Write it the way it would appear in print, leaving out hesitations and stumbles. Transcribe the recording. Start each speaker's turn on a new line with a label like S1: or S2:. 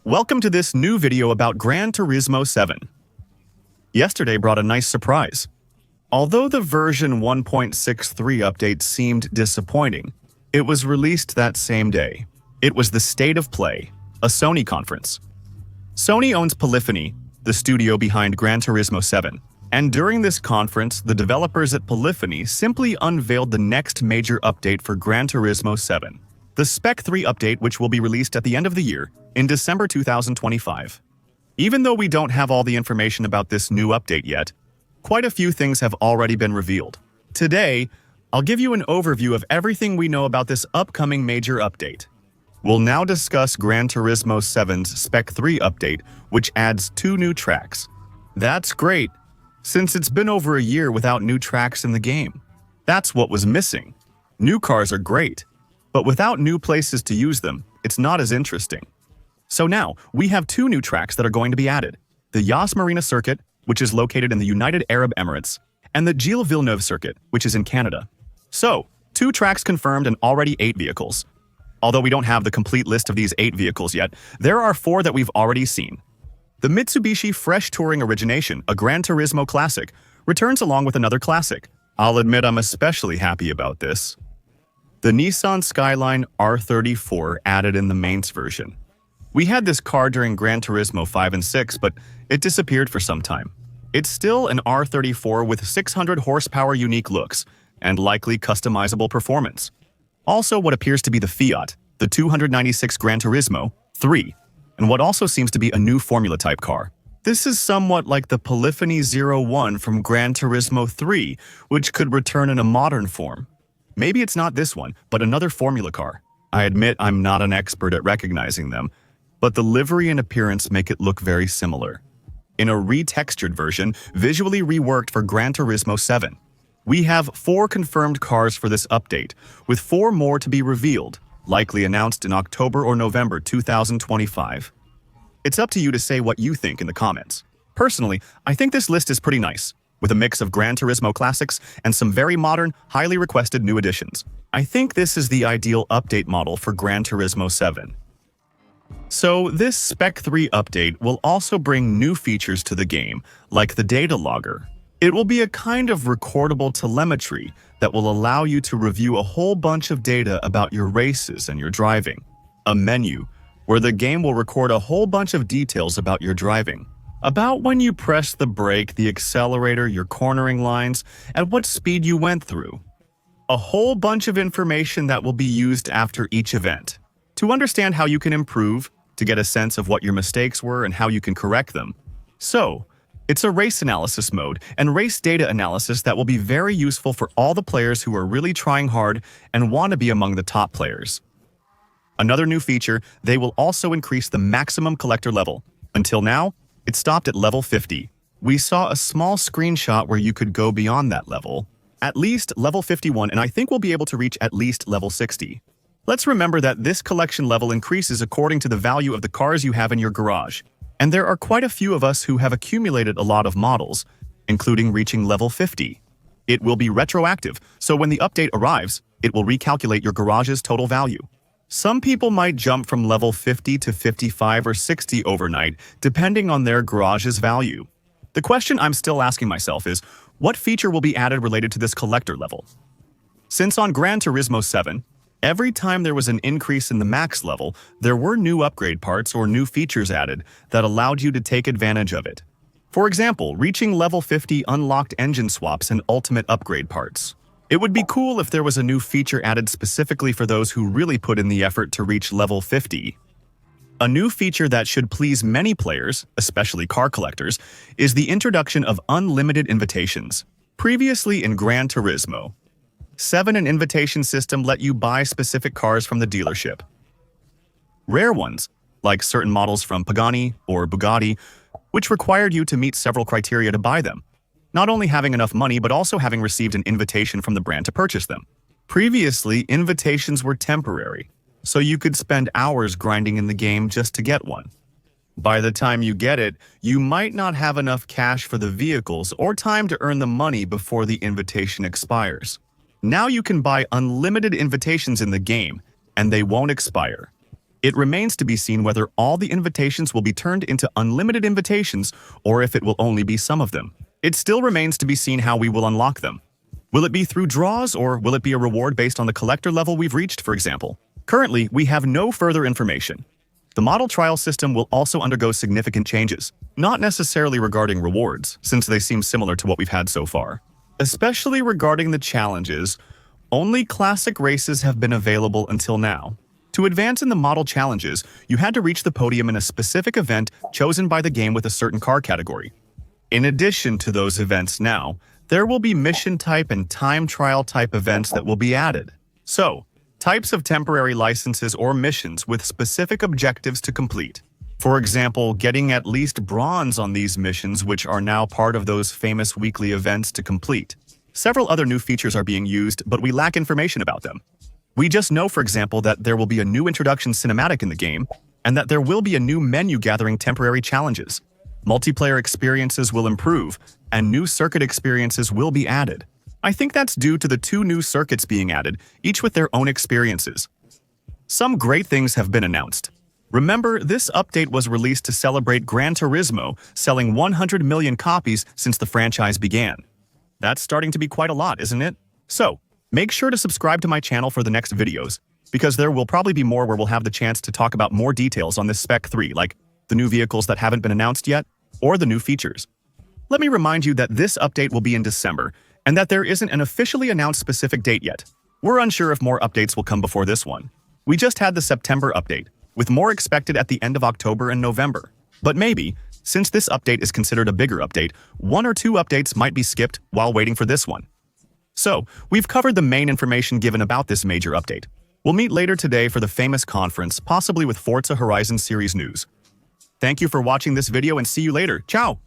S1: Welcome to this new video about Gran Turismo 7. Yesterday brought a nice surprise. Although the version 1.63 update seemed disappointing, it was released that same day. It was the State of Play, a Sony conference. Sony owns Polyphony, the studio behind Gran Turismo 7, and during this conference, the developers at Polyphony simply unveiled the next major update for Gran Turismo 7. The Spec 3 update, which will be released at the end of the year, in December 2025. Even though we don't have all the information about this new update yet, quite a few things have already been revealed. Today, I'll give you an overview of everything we know about this upcoming major update. We'll now discuss Gran Turismo 7's Spec 3 update, which adds 2 new tracks. That's great, since it's been over a year without new tracks in the game. That's what was missing. New cars are great, but without new places to use them, it's not as interesting. So now, we have 2 new tracks that are going to be added. The Yas Marina circuit, which is located in the United Arab Emirates, and the Gilles Villeneuve circuit, which is in Canada. So, 2 tracks confirmed and already 8 vehicles. Although we don't have the complete list of these 8 vehicles yet, there are 4 that we've already seen. The Mitsubishi Fresh Touring Origination, a Gran Turismo classic, returns along with another classic. I'll admit I'm especially happy about this. The Nissan Skyline R34 added in the mains version. We had this car during Gran Turismo 5 and 6, but it disappeared for some time. It's still an R34 with 600 horsepower unique looks and likely customizable performance. Also what appears to be the Fiat, the 296 Gran Turismo 3, and what also seems to be a new Formula-type car. This is somewhat like the Polyphony 01 from Gran Turismo 3, which could return in a modern form. Maybe it's not this one, but another Formula car. I admit I'm not an expert at recognizing them, but the livery and appearance make it look very similar. In a retextured version, visually reworked for Gran Turismo 7. We have 4 confirmed cars for this update, with 4 more to be revealed, likely announced in October or November 2025. It's up to you to say what you think in the comments. Personally, I think this list is pretty nice, with a mix of Gran Turismo classics and some very modern, highly requested new additions. I think this is the ideal update model for Gran Turismo 7. So, this Spec 3 update will also bring new features to the game, like the data logger. It will be a kind of recordable telemetry that will allow you to review a whole bunch of data about your races and your driving. A menu, where the game will record a whole bunch of details about your driving. About when you press the brake, the accelerator, your cornering lines, at what speed you went through. A whole bunch of information that will be used after each event. To understand how you can improve, to get a sense of what your mistakes were and how you can correct them. So, it's a race analysis mode and race data analysis that will be very useful for all the players who are really trying hard and want to be among the top players. Another new feature, they will also increase the maximum collector level. Until now, it stopped at level 50. We saw a small screenshot where you could go beyond that level, at least level 51, and I think we'll be able to reach at least level 60. Let's remember that this collection level increases according to the value of the cars you have in your garage. And there are quite a few of us who have accumulated a lot of models, including reaching level 50. It will be retroactive, so when the update arrives, it will recalculate your garage's total value. Some people might jump from level 50 to 55 or 60 overnight, depending on their garage's value. The question I'm still asking myself is, what feature will be added related to this collector level? Since on Gran Turismo 7, every time there was an increase in the max level, there were new upgrade parts or new features added that allowed you to take advantage of it. For example, reaching level 50 unlocked engine swaps and ultimate upgrade parts. It would be cool if there was a new feature added specifically for those who really put in the effort to reach level 50. A new feature that should please many players, especially car collectors, is the introduction of unlimited invitations. Previously in Gran Turismo 7, an invitation system let you buy specific cars from the dealership. Rare ones, like certain models from Pagani or Bugatti, which required you to meet several criteria to buy them. Not only having enough money, but also having received an invitation from the brand to purchase them. Previously, invitations were temporary, so you could spend hours grinding in the game just to get one. By the time you get it, you might not have enough cash for the vehicles or time to earn the money before the invitation expires. Now you can buy unlimited invitations in the game, and they won't expire. It remains to be seen whether all the invitations will be turned into unlimited invitations or if it will only be some of them. It still remains to be seen how we will unlock them. Will it be through draws or will it be a reward based on the collector level we've reached, for example? Currently, we have no further information. The model trial system will also undergo significant changes, not necessarily regarding rewards, since they seem similar to what we've had so far. Especially regarding the challenges, only classic races have been available until now. To advance in the model challenges, you had to reach the podium in a specific event chosen by the game with a certain car category. In addition to those events now, there will be mission type and time trial type events that will be added. So, types of temporary licenses or missions with specific objectives to complete. For example, getting at least bronze on these missions, which are now part of those famous weekly events to complete. Several other new features are being used, but we lack information about them. We just know, for example, that there will be a new introduction cinematic in the game, and that there will be a new menu gathering temporary challenges. Multiplayer experiences will improve, and new circuit experiences will be added. I think that's due to the 2 new circuits being added, each with their own experiences. Some great things have been announced. Remember, this update was released to celebrate GRAN TURISMO selling 100 million copies since the franchise began. That's starting to be quite a lot, isn't it? So, make sure to subscribe to my channel for the next videos, because there will probably be more where we'll have the chance to talk about more details on this Spec 3, like the new vehicles that haven't been announced yet, or the new features. Let me remind you that this update will be in December, and that there isn't an officially announced specific date yet. We're unsure if more updates will come before this one. We just had the September update, with more expected at the end of October and November. But maybe, since this update is considered a bigger update, 1 or 2 updates might be skipped while waiting for this one. So, we've covered the main information given about this major update. We'll meet later today for the famous conference, possibly with Forza Horizon series news. Thank you for watching this video and see you later. Ciao!